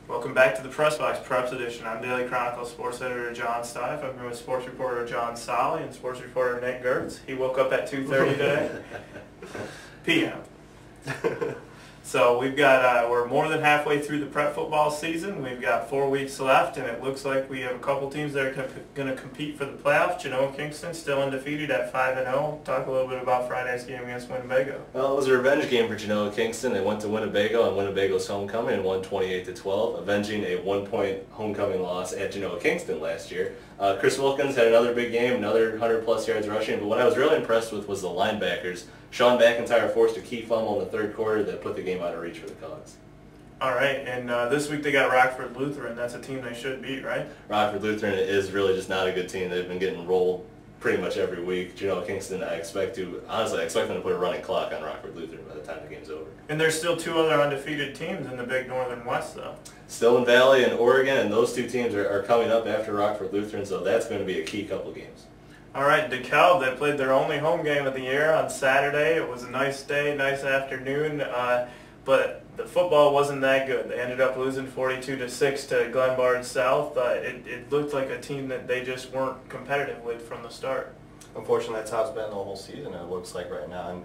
Welcome back to the Press Box Preps Edition. I'm Daily Chronicle sports editor John Stife. I'm here with sports reporter John Solly and sports reporter Nick Gertz. He woke up at 2:30 today. p.m. So we've got we're more than halfway through the prep football season. We've got 4 weeks left, and it looks like we have a couple teams that are going to compete for the playoffs. Genoa Kingston still undefeated at 5-0. Talk a little bit about Friday's game against Winnebago. Well, it was a revenge game for Genoa Kingston. They went to Winnebago on Winnebago's homecoming and won 28-12, avenging a 1-point homecoming loss at Genoa Kingston last year. Chris Wilkins had another big game, another 100-plus yards rushing, but what I was really impressed with was the linebackers. Sean McIntyre forced a key fumble in the third quarter that put the game out of reach for the Cogs. All right, and this week they got Rockford Lutheran. That's a team they should beat, right? Rockford Lutheran is really just not a good team. They've been getting rolled pretty much every week. Genoa Kingston, I expect them to put a running clock on Rockford Lutheran by the time the game's over. And there's still two other undefeated teams in the Big Northern West, though. Stillman Valley and Oregon, and those two teams are coming up after Rockford Lutheran, so that's going to be a key couple games. All right, DeKalb, they played their only home game of the year on Saturday. It was a nice day, nice afternoon, but the football wasn't that good. They ended up losing 42-6 to Glenbard South. It looked like a team that they just weren't competitive with from the start. Unfortunately, that's how it's been the whole season, it looks like right now. And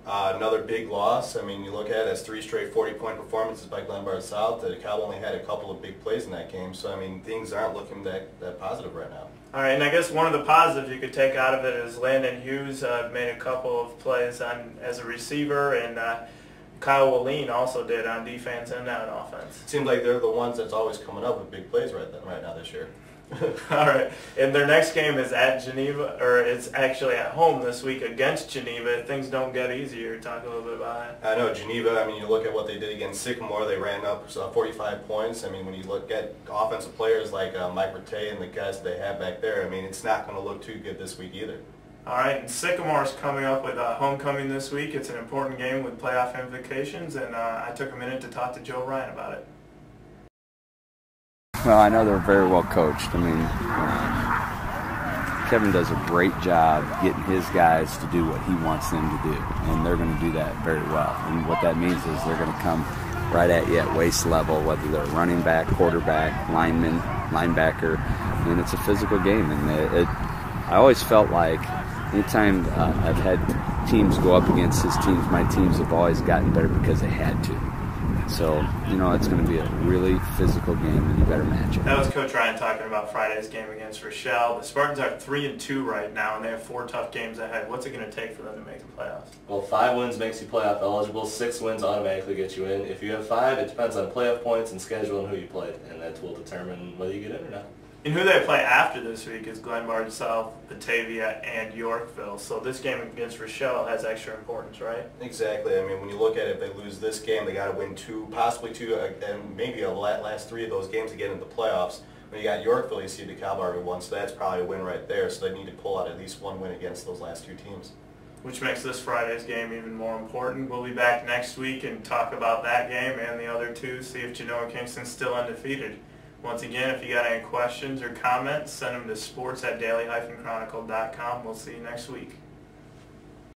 another big loss. I mean, you look at it as 3 straight 40-point performances by Glenbard South. DeKalb only had a couple of big plays in that game, so I mean, things aren't looking that positive right now. All right, and I guess one of the positives you could take out of it is Landon Hughes made a couple of plays as a receiver, and Kyle Walleen also did on defense and on offense. It seems like they're the ones that's always coming up with big plays right now this year. All right, and their next game is at Geneva, or it's actually at home this week against Geneva. Things don't get easier. Talk a little bit about it. I know Geneva, I mean, you look at what they did against Sycamore, they ran up 45 points. I mean, when you look at offensive players like Mike Rattay and the guys that they have back there, I mean, it's not going to look too good this week either. All right, and Sycamore's coming up with homecoming this week. It's an important game with playoff implications, and I took a minute to talk to Joe Ryan about it. Well, I know they're very well coached. I mean, Kevin does a great job getting his guys to do what he wants them to do, and they're going to do that very well. And what that means is they're going to come right at you at waist level, whether they're running back, quarterback, lineman, linebacker. I mean, it's a physical game, and I always felt like anytime I've had teams go up against his teams, my teams have always gotten better because they had to. So, you know, it's going to be a really physical game, and you better match it. That was Coach Ryan talking about Friday's game against Rochelle. The Spartans are 3-2 right now, and they have 4 tough games ahead. What's it going to take for them to make the playoffs? Well, 5 wins makes you playoff eligible. 6 wins automatically get you in. If you have 5, it depends on playoff points and schedule and who you played, and that will determine whether you get in or not. And who they play after this week is Glenbard South, Batavia, and Yorkville. So this game against Rochelle has extra importance, right? Exactly. I mean, when you look at it, if they lose this game, they got to win 2, possibly 2, and maybe the last 3 of those games to get into the playoffs. When you got Yorkville, you see DeKalb already won, so that's probably a win right there. So they need to pull out at least 1 win against those last 2 teams. Which makes this Friday's game even more important. We'll be back next week and talk about that game and the other 2, see if Genoa Kingston's still undefeated. Once again, if you got any questions or comments, send them to sports@daily-chronicle.com. We'll see you next week.